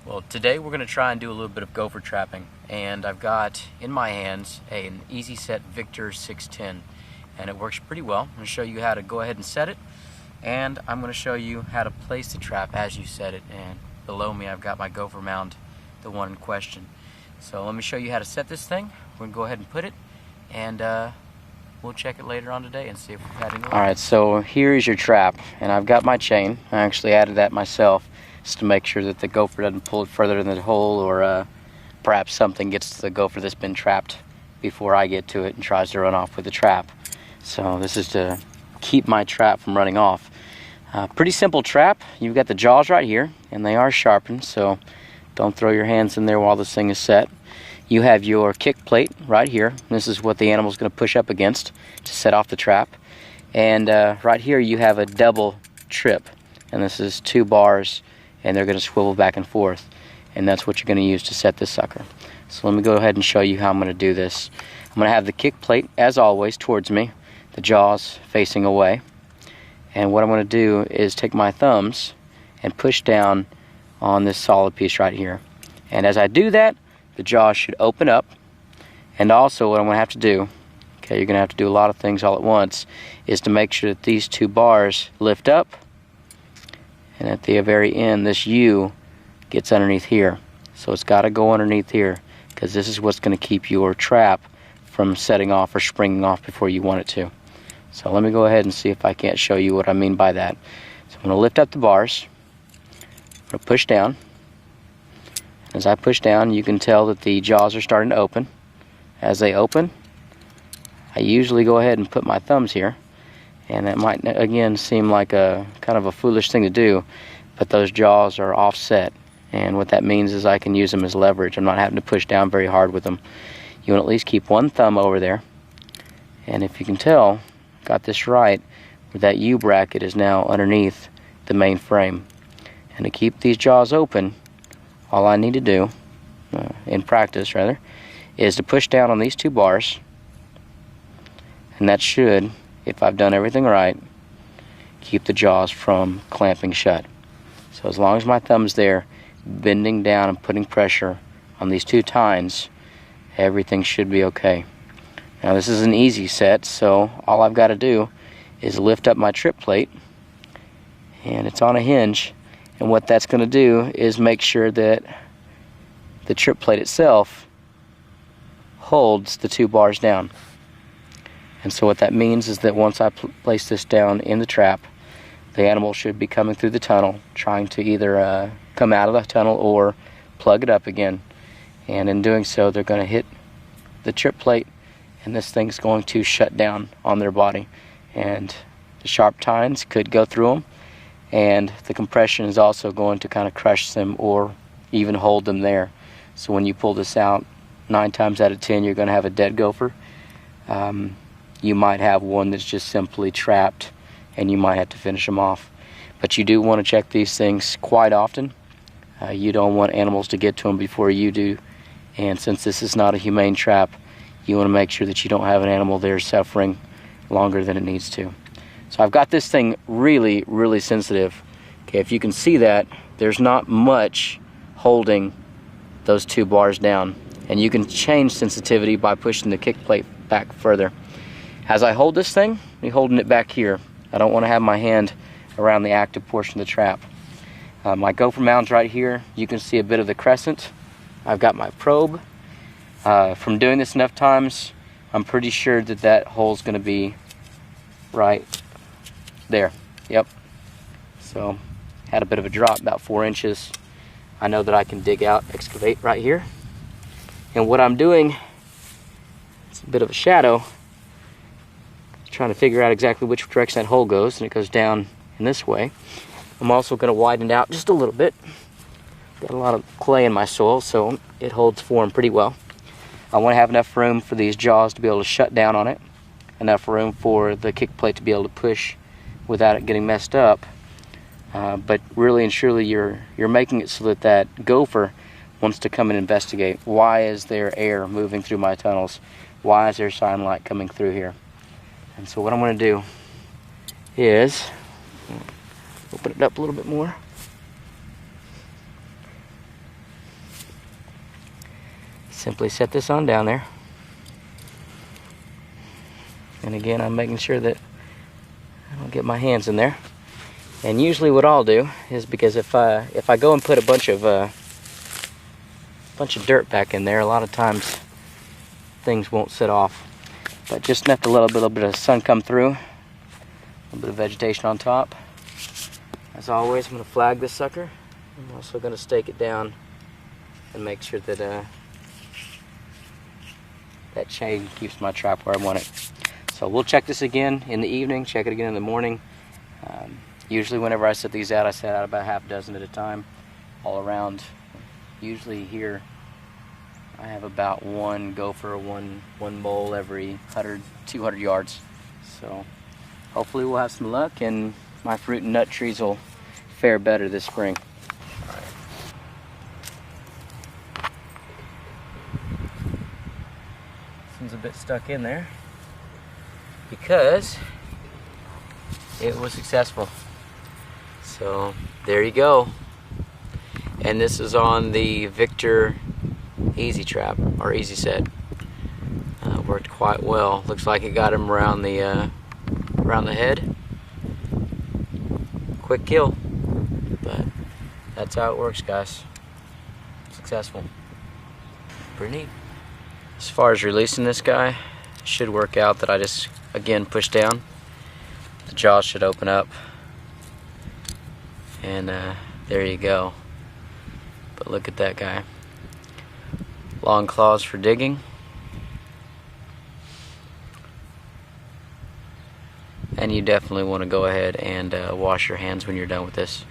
Well, today we're going to try and do a little bit of gopher trapping, and I've got in my hands an Easy Set Victor 610, and it works pretty well. I'm going to show you how to go ahead and set it, and I'm going to show you how to place the trap as you set it. And below me I've got my gopher mound, the one in question. So let me show you how to set this thing. We're going to go ahead and put it, and we'll check it later on today and see if we've had any luck. Alright, so here is your trap, and I've got my chain. I actually added that myself, just to make sure that the gopher doesn't pull it further in the hole, or perhaps something gets to the gopher that's been trapped before I get to it and tries to run off with the trap. So this is to keep my trap from running off. Pretty simple trap. You've got the jaws right here, and they are sharpened, so don't throw your hands in there while this thing is set. You have your kick plate right here. This is what the animal's going to push up against to set off the trap. And right here you have a double trip, and this is 2 bars, and they're going to swivel back and forth, and that's what you're going to use to set this sucker. So let me go ahead and show you how I'm going to do this. I'm going to have the kick plate, as always, towards me, the jaws facing away, and what I'm going to do is take my thumbs and push down on this solid piece right here. And as I do that, the jaws should open up. And also what I'm going to have to do, okay, you're going to have to do a lot of things all at once, is to make sure that these 2 bars lift up, and at the very end this U gets underneath here. So it's got to go underneath here, because this is what's going to keep your trap from setting off or springing off before you want it to. So let me go ahead and see if I can't show you what I mean by that. So I'm going to lift up the bars, I'm going to push down. As I push down, you can tell that the jaws are starting to open. As they open, I usually go ahead and put my thumbs here, and that might again seem like a kind of a foolish thing to do, but those jaws are offset, and what that means is I can use them as leverage. I'm not having to push down very hard with them. You want to at least keep one thumb over there, and if you can tell, got this right, where that U bracket is now underneath the main frame. And to keep these jaws open, all I need to do, in practice rather, is to push down on these 2 bars, and that should, if I've done everything right, keep the jaws from clamping shut. So as long as my thumb's there, bending down and putting pressure on these 2 tines, everything should be okay. Now this is an easy set, so all I've got to do is lift up my trip plate, and it's on a hinge, and what that's going to do is make sure that the trip plate itself holds the 2 bars down. And so what that means is that once I place this down in the trap, the animal should be coming through the tunnel, trying to either come out of the tunnel or plug it up again. And in doing so, they're going to hit the trip plate, and this thing's going to shut down on their body. And the sharp tines could go through them, and the compression is also going to kind of crush them or even hold them there. So when you pull this out, 9 times out of 10 you're going to have a dead gopher. You might have one that's just simply trapped, and you might have to finish them off. But you do want to check these things quite often. You don't want animals to get to them before you do, and since this is not a humane trap, you want to make sure that you don't have an animal there suffering longer than it needs to. So I've got this thing really, really sensitive. Okay, if you can see that, there's not much holding those 2 bars down. And you can change sensitivity by pushing the kick plate back further. As I hold this thing, I'm holding it back here. I don't want to have my hand around the active portion of the trap. My gopher mound's right here. You can see a bit of the crescent. I've got my probe. From doing this enough times, I'm pretty sure that that hole's going to be right there. Yep. So had a bit of a drop, about 4 inches. I know that I can dig out, excavate right here. And what I'm doing, it's a bit of a shadow, trying to figure out exactly which direction that hole goes, and it goes down in this way. I'm also going to widen it out just a little bit. Got a lot of clay in my soil, so it holds form pretty well. I want to have enough room for these jaws to be able to shut down on it, enough room for the kick plate to be able to push without it getting messed up. But really and truly, you're making it so that that gopher wants to come and investigate. Why is there air moving through my tunnels? Why is there sunlight coming through here? And so what I'm going to do is open it up a little bit more. Simply set this on down there. And again, I'm making sure that I don't get my hands in there. And usually what I'll do is, because if I go and put a bunch of dirt back in there, a lot of times things won't sit off. But just enough to let a little bit of sun come through, a little bit of vegetation on top. As always, I'm going to flag this sucker. I'm also going to stake it down and make sure that that chain keeps my trap where I want it. So we'll check this again in the evening, check it again in the morning. Usually whenever I set these out, I set out about half a dozen at a time, all around. Usually here, I have about one gopher, one mole every 100, 200 yards. So hopefully we'll have some luck and my fruit and nut trees will fare better this spring. This one's a bit stuck in there because it was successful. So there you go. And this is on the Victor Easy Trap, or Easy Set. Worked quite well. Looks like it got him around the head. Quick kill. But that's how it works, guys. Successful. Pretty neat. As far as releasing this guy, it should work out that I just, again, push down. The jaws should open up. And there you go. But look at that guy. Long claws for digging. And you definitely want to go ahead and wash your hands when you're done with this.